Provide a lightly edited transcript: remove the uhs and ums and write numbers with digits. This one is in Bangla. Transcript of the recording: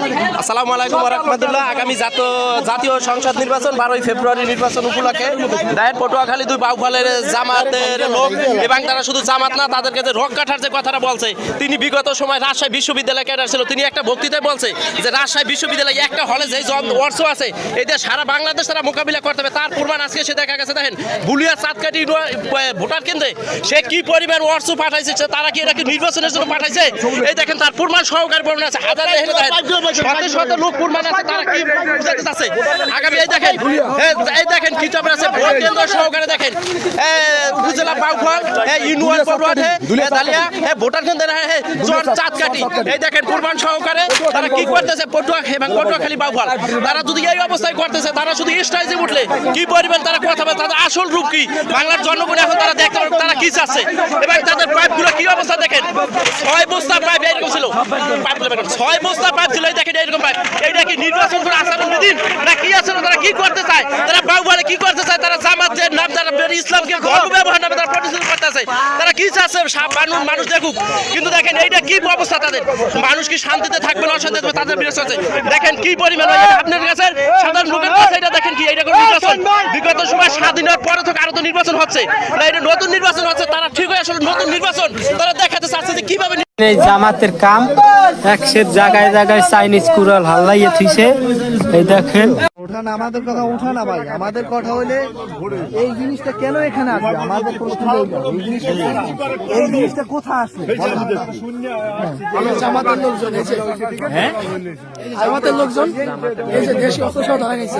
আসসালামু আলাইকুম ওয়া রাহমাতুল্লাহ। আগামী জাতীয় সংসদ নির্বাচন 12 ফেব্রুয়ারি নির্বাচন উপলক্ষে দায়ের পটুয়াখালী দুই বাউফলের জামাতের লোক এবং তারা শুধু জামাত না, তাদেরকে যে রক কাঠার যে কথাটা বলছে, তিনি বিগত সময় রাজশাহী বিশ্ববিদ্যালয় ক্যাডার ছিল। তিনি একটা বক্তৃতায় বলছে যে রাজশাহী বিশ্ববিদ্যালয় একটা হলে যে অর্থ আছে এদের সারা বাংলাদেশ তারা মোকাবিলা করতে হবে। তার প্রমাণ আজকে সে দেখা গেছে। দেখেন বুলিয়া চাঁদকাটি ভোটার কেন্দ্রে সে কি পরিমাণ অর্থ পাঠাইছে, তারা কি এটাকে নির্বাচনের জন্য পাঠাইছে, এই দেখেন তার প্রমাণ সহকারে প্রমাণ আছে। হাজার শত লোক প্রমাণ আছে, তারা কি বুঝাতে চাচ্ছে আগামী এই দেখেন কি চাপে আছে ভোট কেন্দ্র সহকারে। দেখেন উপজেলা বাউফল ইউনিয়ন পটুয়াটে দালিয়া ভোটার কেন্দ্র চাঁদকাটি, এই দেখেন প্রমাণ সহকারে তারা কি করতেছে পটুয়া এবং পটুয়াখালী বাউফল। তারা যদি এই অবস্থায় করতেছে, তারা শুধু স্টাইজে উঠলে কি পরিমাণ তারা কথা বলে, তাদের আসল রূপ কি বাংলার জনগণ এখন তারা দেখতে পারবে তারা কি চাচ্ছে। এবং তাদের পাইপগুলো কি অবস্থা দেখেন, 6 বস্তা পাইপ এরকম ছিল, 6 বস্তা পাইপ ছিল, এই দেখেন এরকম পাইপ। এইটা কি নির্বাচন করে আসাদুদ্দিন না কি আছে, তারা কি করতে চায়, তারা বাউফলে কি করতে চায়, তারা জামাতের নাম, তারা ইসলামকে ধর্ম ব্যবহার নামে তারা প্রতিষ্ঠিত করতেছে। তারা কি চাচ্ছে মানুষ দেখুক, কিন্তু দেখেন এইটা কি অবস্থা তাদের। মানুষ কি শান্তিতে থাকবে না অশান্তিতে থাকবে, তাদের বিরোধ আছে। দেখেন কি পরিমাণ আপনার কাছে সাধারণ লোকের কাছে এটা দেখেন কি এইটা কোনো নির্বাচন। বিগত সময় স্বাধীনের পরে থেকে আরো তো নির্বাচন হচ্ছে না, এটা নতুন নির্বাচন হচ্ছে। তারা ঠিক হয়ে আসলে নতুন নির্বাচন তারা দেখাতে চাচ্ছে যে কিভাবে এই জামাতের কাম একশের জায়গায় জায়গায় চাইনিজ কুড়াল হাল্লাইয়ে থুইছে। এই দেখেন ওঠান, আমাদের কথা ওঠা না ভাই, আমাদের কথা হইলে এই জিনিসটা কেন এখানে আসবে, আমাদের এই জিনিসটা কোথায় আসলে জামাতের লোকজন, হ্যাঁ জামাতের লোকজন এই যে দেশি অস্ত্র ধরা গেছে।